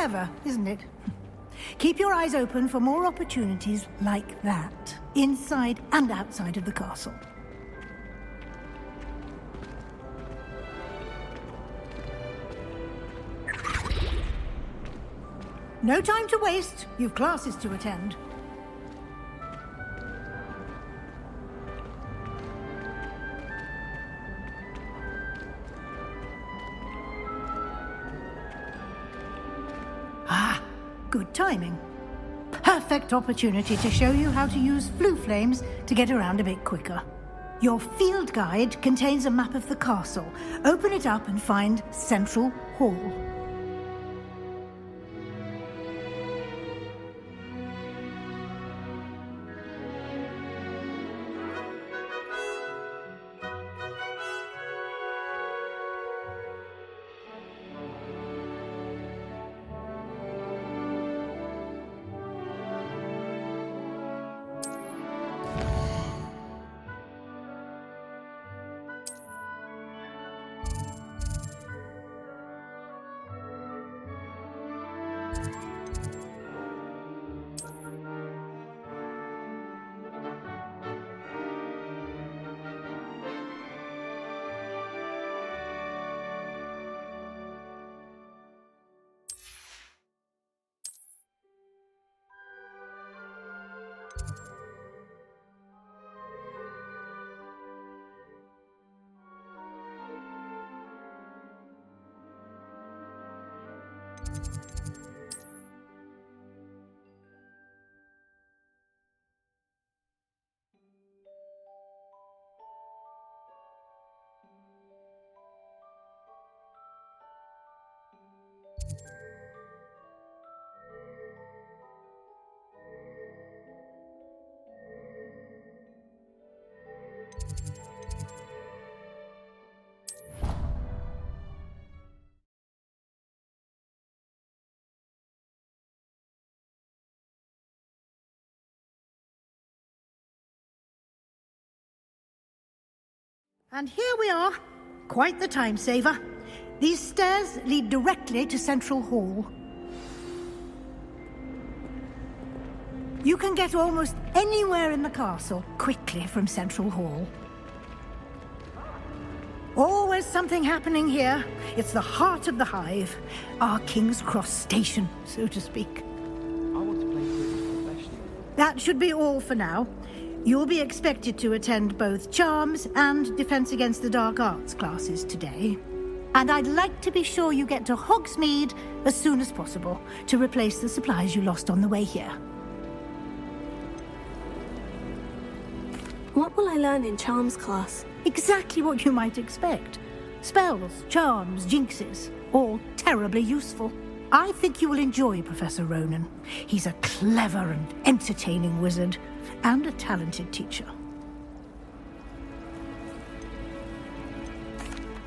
Clever, isn't it? Keep your eyes open for more opportunities like that, inside and outside of the castle. No time to waste. You've classes to attend. Ah, good timing. Perfect opportunity to show you how to use flue flames to get around a bit quicker. Your field guide contains a map of the castle. Open it up and find Central Hall. And here we are. Quite the time saver. These stairs lead directly to Central Hall. You can get almost anywhere in the castle quickly from Central Hall. Always something happening here. It's the heart of the hive. Our King's Cross station, so to speak. I want to play cricket professionally. That should be all for now. You'll be expected to attend both Charms and Defense Against the Dark Arts classes today. And I'd like to be sure you get to Hogsmeade as soon as possible to replace the supplies you lost on the way here. What will I learn in Charms class? Exactly what you might expect. Spells, charms, jinxes, all terribly useful. I think you will enjoy Professor Ronan. He's a clever and entertaining wizard, and a talented teacher.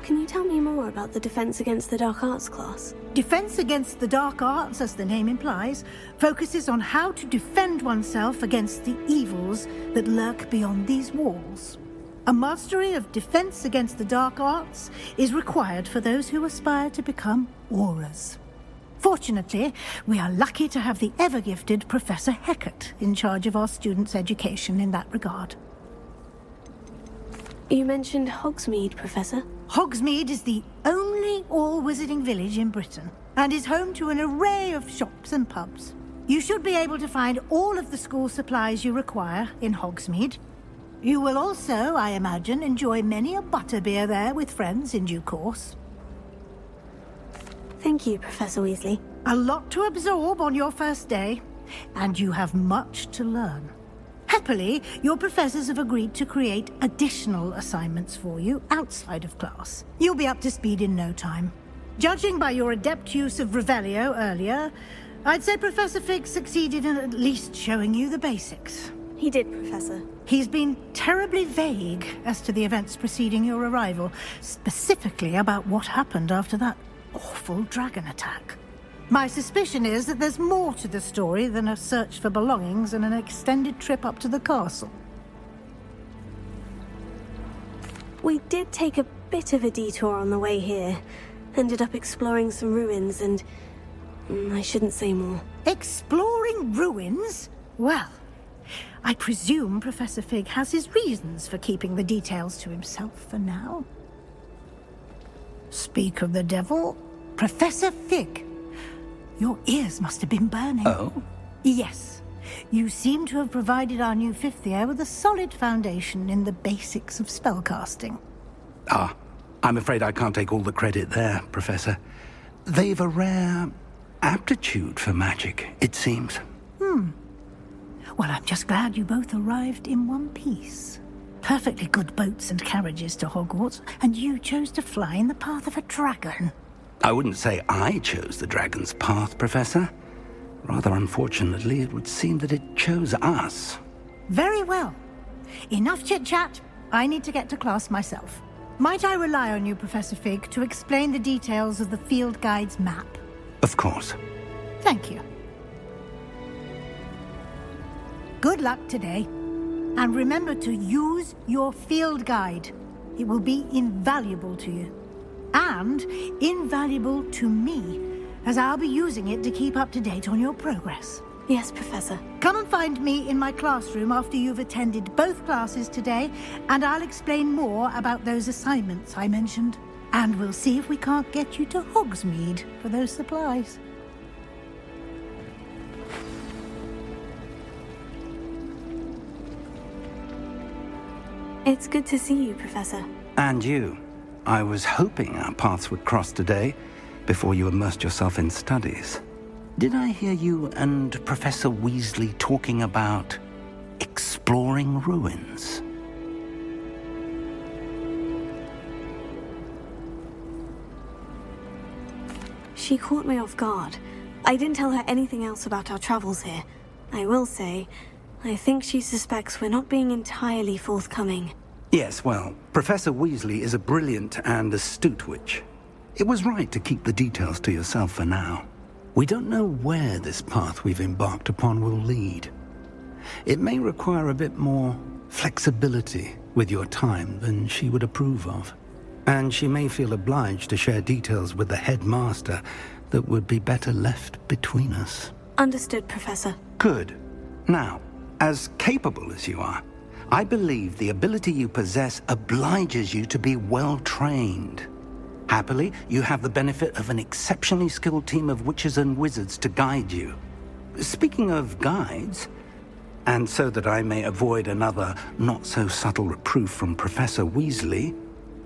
Can you tell me more about the Defense Against the Dark Arts class? Defense Against the Dark Arts, as the name implies, focuses on how to defend oneself against the evils that lurk beyond these walls. A mastery of Defense Against the Dark Arts is required for those who aspire to become Aurors. Fortunately, we are lucky to have the ever-gifted Professor Hecat in charge of our students' education in that regard. You mentioned Hogsmeade, Professor. Hogsmeade is the only all-wizarding village in Britain, and is home to an array of shops and pubs. You should be able to find all of the school supplies you require in Hogsmeade. You will also, I imagine, enjoy many a butterbeer there with friends in due course. Thank you, Professor Weasley. A lot to absorb on your first day, and you have much to learn. Happily, your professors have agreed to create additional assignments for you outside of class. You'll be up to speed in no time. Judging by your adept use of Revelio earlier, I'd say Professor Fig succeeded in at least showing you the basics. He did, Professor. He's been terribly vague as to the events preceding your arrival, specifically about what happened after that awful dragon attack. My suspicion is that there's more to the story than a search for belongings and an extended trip up to the castle. We did take a bit of a detour on the way here. Ended up exploring some ruins and I shouldn't say more. Exploring ruins? Well, I presume Professor Fig has his reasons for keeping the details to himself for now. Speak of the devil, Professor Fig. Your ears must have been burning. Oh? Yes. You seem to have provided our new fifth year with a solid foundation in the basics of spellcasting. Ah, I'm afraid I can't take all the credit there, Professor. They've a rare aptitude for magic, it seems. Well, I'm just glad you both arrived in one piece. Perfectly good boats and carriages to Hogwarts, and you chose to fly in the path of a dragon. I wouldn't say I chose the dragon's path, Professor. Rather unfortunately, it would seem that it chose us. Very well. Enough chit-chat. I need to get to class myself. Might I rely on you, Professor Fig, to explain the details of the field guide's map? Of course. Thank you. Good luck today. And remember to use your field guide. It will be invaluable to you. And invaluable to me, as I'll be using it to keep up to date on your progress. Yes, Professor. Come and find me in my classroom after you've attended both classes today, and I'll explain more about those assignments I mentioned. And we'll see if we can't get you to Hogsmeade for those supplies. It's good to see you, Professor. And you. I was hoping our paths would cross today, before you immersed yourself in studies. Did I hear you and Professor Weasley talking about exploring ruins? She caught me off guard. I didn't tell her anything else about our travels here. I will say, I think she suspects we're not being entirely forthcoming. Yes, well, Professor Weasley is a brilliant and astute witch. It was right to keep the details to yourself for now. We don't know where this path we've embarked upon will lead. It may require a bit more flexibility with your time than she would approve of. And she may feel obliged to share details with the headmaster that would be better left between us. Understood, Professor. Good. Now, as capable as you are, I believe the ability you possess obliges you to be well trained. Happily, you have the benefit of an exceptionally skilled team of witches and wizards to guide you. Speaking of guides, and so that I may avoid another not-so-subtle reproof from Professor Weasley,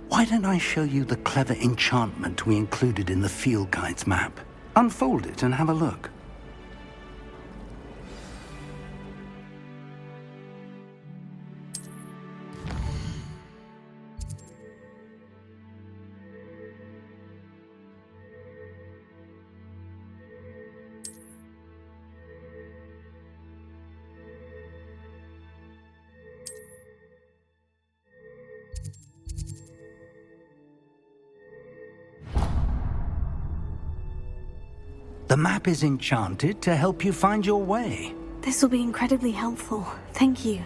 why don't I show you the clever enchantment we included in the field guide's map? Unfold it and have a look. The map is enchanted to help you find your way. This will be incredibly helpful. Thank you.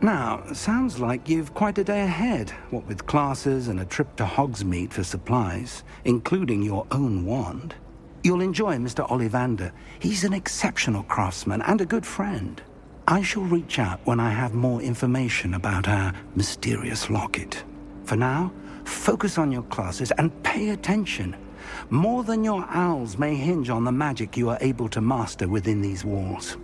Now, sounds like you've quite a day ahead, what with classes and a trip to Hogsmeade for supplies, including your own wand. You'll enjoy Mr. Ollivander. He's an exceptional craftsman and a good friend. I shall reach out when I have more information about our mysterious locket. For now, focus on your classes and pay attention. More than your owls may hinge on the magic you are able to master within these walls.